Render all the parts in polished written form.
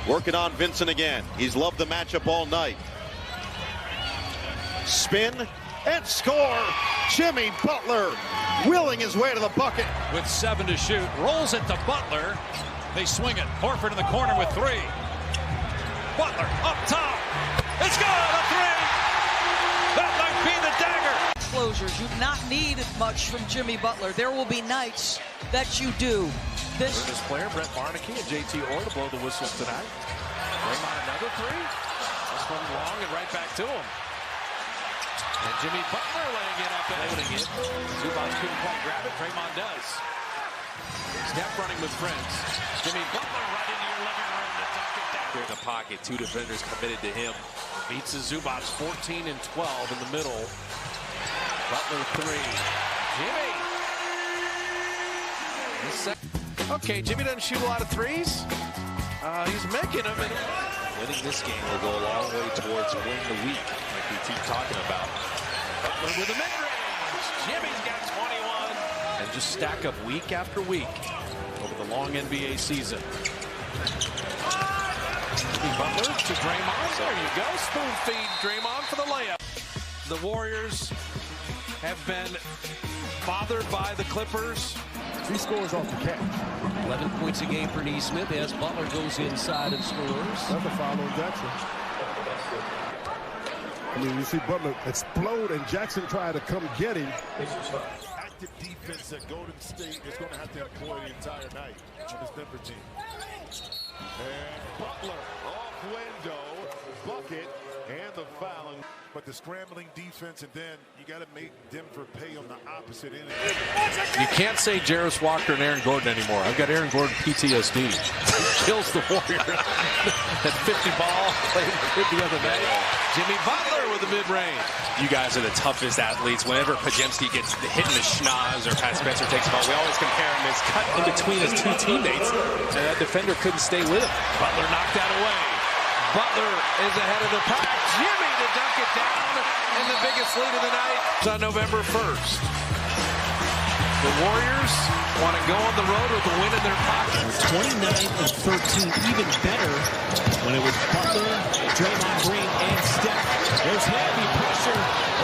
Working on Vincent again. He's loved the matchup all night. Spin and score. Jimmy Butler willing his way to the bucket. With 7 to shoot. Rolls it to Butler. They swing it. Horford in the corner with 3. Butler up top. It's good. A 3. That might be the dagger. Closures. You do not need much from Jimmy Butler. There will be nights that you do. This player, Brett Barnaky and JT Orr to blow the whistles tonight. Draymond another 3. This one long and right back to him. And Jimmy Butler laying it up and opening it. Zubac couldn't quite grab it. Draymond does. Steph running with friends. Jimmy Butler right into your living room to dunk it down. In the pocket, 2 defenders committed to him. Beats the Zubac 14 and 12 in the middle. Butler 3. Jimmy. Okay, Jimmy doesn't shoot a lot of threes. He's making them. Winning this game will go a long way towards win the week, like we keep talking about. Butler with a mid-range. Jimmy's got 21. And just stack up week after week over the long NBA season. Jimmy Butler to Draymond. There you go. Spoon feed Draymond for the layup. The Warriors have been bothered by the Clippers. He scores off the catch. 11 points a game for Neesmith as Butler goes inside and scores. Another foul on Jackson. I mean, you see Butler explode and Jackson try to come get him. Active defense that Golden State is going to have to employ the entire night on this Denver team. And Butler off window, bucket, and the foul. But the scrambling defense, and then you got to make Denver pay on the opposite end. You can't say Jarris Walker and Aaron Gordon anymore. I've got Aaron Gordon PTSD. He kills the Warriors. That 50 ball played good the other day. Jimmy Butler with the mid-range. You guys are the toughest athletes. Whenever Pajemski gets hit in the schnoz or Pat Spencer takes the ball, we always compare him as cut in between his 2 teammates. And that defender couldn't stay with him. Butler knocked that away. Butler is ahead of the pack. Jimmy to dunk it down in the biggest lead of the night. It's on November 1st. The Warriors want to go on the road with a win in their pocket. 29 and 13, even better when it was Butler, Draymond Green, and Steph. There's heavy pressure.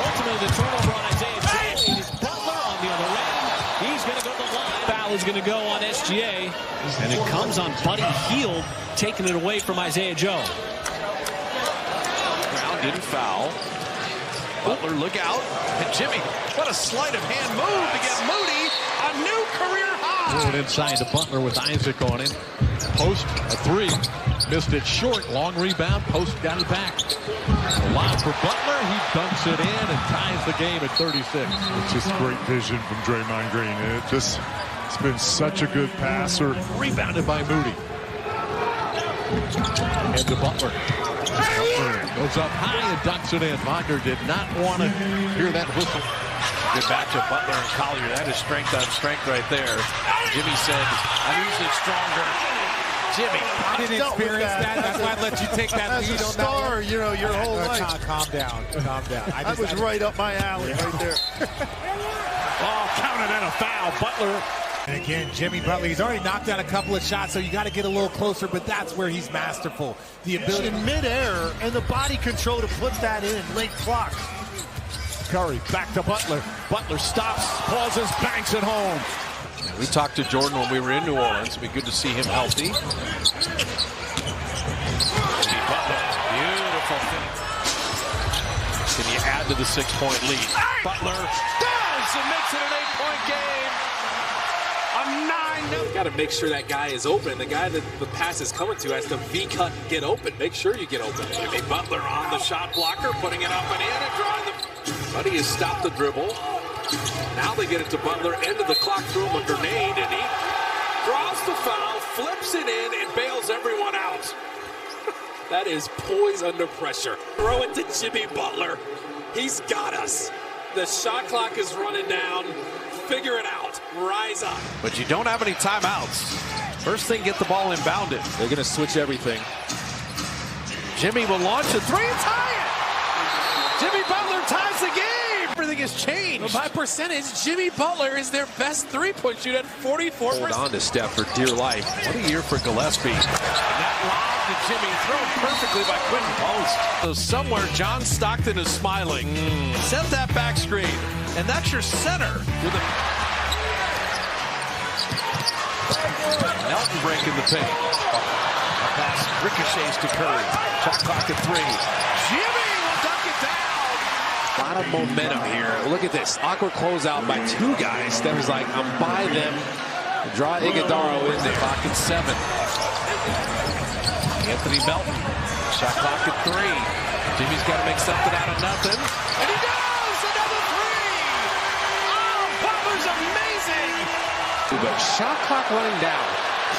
Ultimately, the turnover on Isaiah Joe. It is Butler on the other end. He's going to go to the line. Foul is going to go on SGA, and it comes on Buddy Hield, taking it away from Isaiah Joe. Didn't foul. Butler, look out. And Jimmy, what a sleight of hand move to get Moody a new career high. Threw it inside to Butler with Isaac on him. Post, a 3. Missed it short. Long rebound. Post got it back. A lot for Butler. He dunks it in and ties the game at 36. It's just great vision from Draymond Green. It's been such a good passer. Rebounded by Moody. And to Butler. Goes up high and dunks it in. Wagner did not want to hear that whistle. Good back to Butler and Collier. That is strength on strength right there. Jimmy said, I'm usually stronger. Jimmy. I didn't experience that. That's why I let you take that As lead a on star, that. you know, your whole life. Calm down. Calm down. That was right up my alley right there. Oh, counted and a foul. Butler. And again, Jimmy Butler, he's already knocked down a couple of shots, so you got to get a little closer, but that's where he's masterful. The ability in midair and the body control to put that in late clock. Curry back to Butler. Butler stops, pauses, banks it home. We talked to Jordan when we were in New Orleans. It'd be good to see him healthy. Butler, beautiful finish. Can you add to the 6-point lead? Butler does and makes it an 8-point game. A 9-0. Got to make sure that guy is open. The guy that the pass is coming to has to V-cut and get open. Make sure you get open. Jimmy Butler on the shot blocker, putting it up and in and drawing the... Buddy has stopped the dribble. Now they get it to Butler. End of the clock, through him a grenade, and he draws the foul, flips it in, and bails everyone out. That is poise under pressure. Throw it to Jimmy Butler. He's got us. The shot clock is running down. Figure it out. Rise up. But you don't have any timeouts. First thing, get the ball inbounded. They're going to switch everything. Jimmy will launch a 3 and tie it. Jimmy Butler ties the game. Everything has changed. By percentage, Jimmy Butler is their best 3-point shooter at 44%. Hold on to Steph for dear life. What a year for Gillespie. And that lob to Jimmy, thrown perfectly by Quentin Post. So somewhere John Stockton is smiling. Set that back screen, and that's your center. With a Melton breaking the paint. A pass ricochets to Curry. Shot clock at 3. Jimmy will dunk it down. A lot of momentum here. Look at this. Awkward closeout by 2 guys. Steph is like, I'm by them. Draw Iguodaro in there. Clock at 7. Anthony Melton. Shot clock at 3. Jimmy's got to make something out of nothing. And he does! Another 3! Oh, Butler's amazing! But shot clock running down.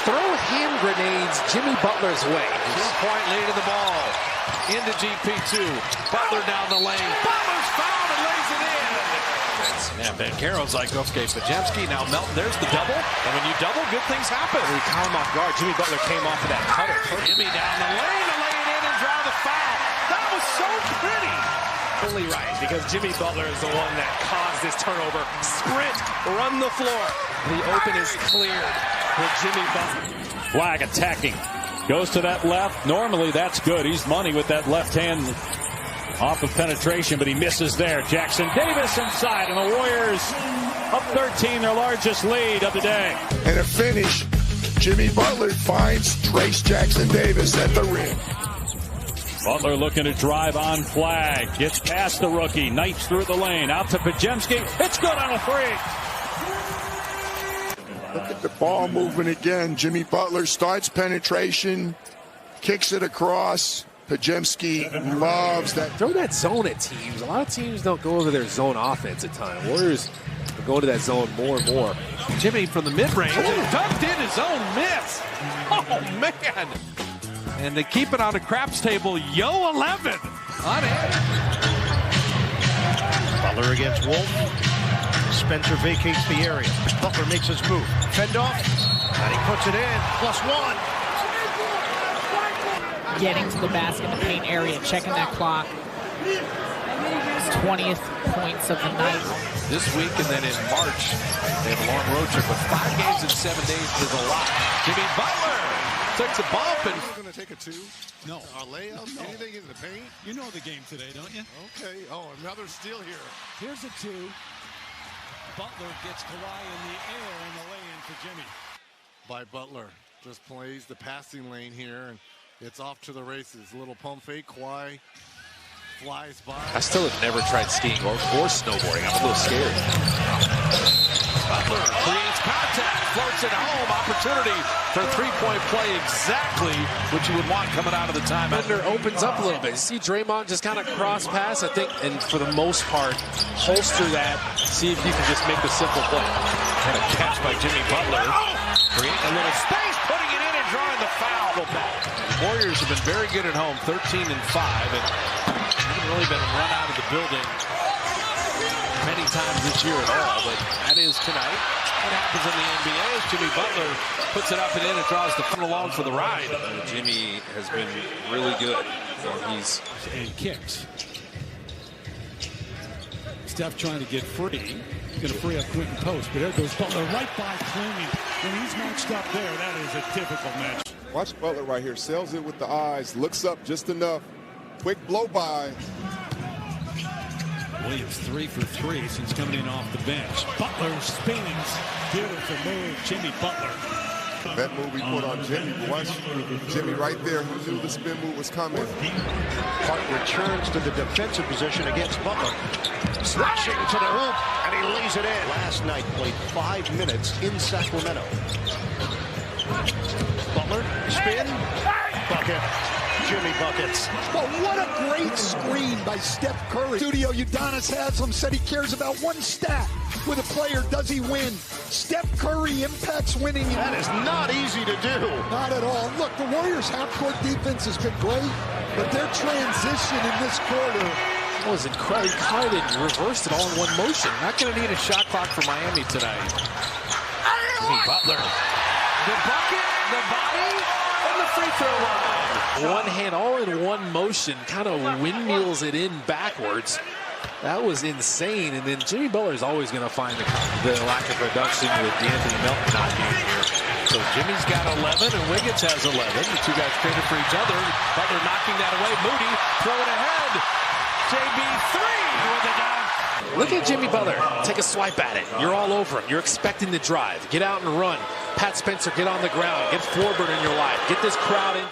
Throw hand grenades Jimmy Butler's way. 2-point lead in the ball. Into GP2. Butler down the lane. Butler's fouled and lays it in. Yeah, Banchero's like, okay, Pajemski, now Melton, there's the double. And when you double, good things happen. He caught him off guard. Jimmy Butler came off of that cutter. Jimmy down the lane to lay it in and draw the foul. That was so pretty. Only right, because Jimmy Butler is the one that caused this turnover. Sprint, run the floor. The open is cleared with Jimmy Butler. Flag attacking. Goes to that left. Normally that's good. He's money with that left hand off of penetration, but he misses there. Jackson Davis inside, and the Warriors up 13, their largest lead of the day. And a finish. Jimmy Butler finds Trace Jackson Davis at the rim. Butler looking to drive on flag. Gets past the rookie. Knifes through the lane. Out to Pajemski. It's good on a 3. Look at the ball moving again. Jimmy Butler starts penetration. Kicks it across. Pajemski loves that. Throw that zone at teams. A lot of teams don't go over their zone offense at times. Warriors are going to that zone more and more. Jimmy from the mid-range dunked in his own miss. Oh, man. And they keep it on a craps table. Yo 11 on it. Butler against Wolf. Spencer vacates the area. Butler makes his move. Fend off. And he puts it in. +1. Getting to the basket in the paint area, checking that clock. His 20th points of the night. This week and then in March, they have a long road trip, but 5 games in 7 days is a lot. Jimmy Butler takes a bump and He's going to take a 2? No. A layup? No. Anything in the paint? You know the game today, don't you? Okay. Oh, another steal here. Here's a 2. Butler gets Kawhi in the air and the lay-in for Jimmy. By Butler. Just plays the passing lane here, and it's off to the races. A little pump fake. Kawhi flies by. I still have never tried skiing or snowboarding. I'm a little scared. Butler creates contact, floats it home. Opportunity for a 3-point play, exactly what you would want coming out of the timeout. Butler opens up a little bit. See Draymond just kind of cross pass, I think, and for the most part, holster that. See if you can just make the simple play. And a catch by Jimmy Butler. Creating a little space, putting it in and drawing the foul. The Warriors have been very good at home, 13-5, and haven't really been run out of the building many times this year at all, but that is tonight. What happens in the NBA is Jimmy Butler puts it up and in and draws the front along for the ride. Jimmy has been really good. And kicks. Steph trying to get free. He's going to free up Quentin Post, but there goes Butler right by Clooney. When he's matched up there, that is a difficult match. Watch Butler right here. Sails it with the eyes. Looks up just enough. Quick blow by. Williams 3 for 3 since coming in off the bench. Butler spins. Beautiful move. Jimmy Butler. That move he put on Jimmy. Watch Jimmy right there. He knew the spin move was coming. Hart returns to the defensive position against Butler. Slashing to the hoop, and he lays it in. Last night played 5 minutes in Sacramento. Butler, spin, bucket. Jimmy buckets. Well, what a great screen by Steph Curry. Studio Udonis Haslam said he cares about one stat. With a player, does he win? Steph Curry impacts winning. That is not easy to do. Not at all. Look, the Warriors' half-court defense has been great, but their transition in this quarter was incredible. He caught it and reversed it all in one motion. Not going to need a shot clock for Miami tonight. Jimmy Butler. The bucket, the body, and the free throw line. One hand, all in one motion, kind of windmills it in backwards. That was insane. And then Jimmy Butler is always going to find the lack of production with Anthony Melton not being here. So Jimmy's got 11 and Wiggins has 11. The two guys traded for each other. Butler knocking that away. Moody throwing ahead. JB3 with a dunk. Look at Jimmy Butler. Take a swipe at it. You're all over him. You're expecting the drive. Get out and run. Pat Spencer, get on the ground. Get Forward in your life. Get this crowd in.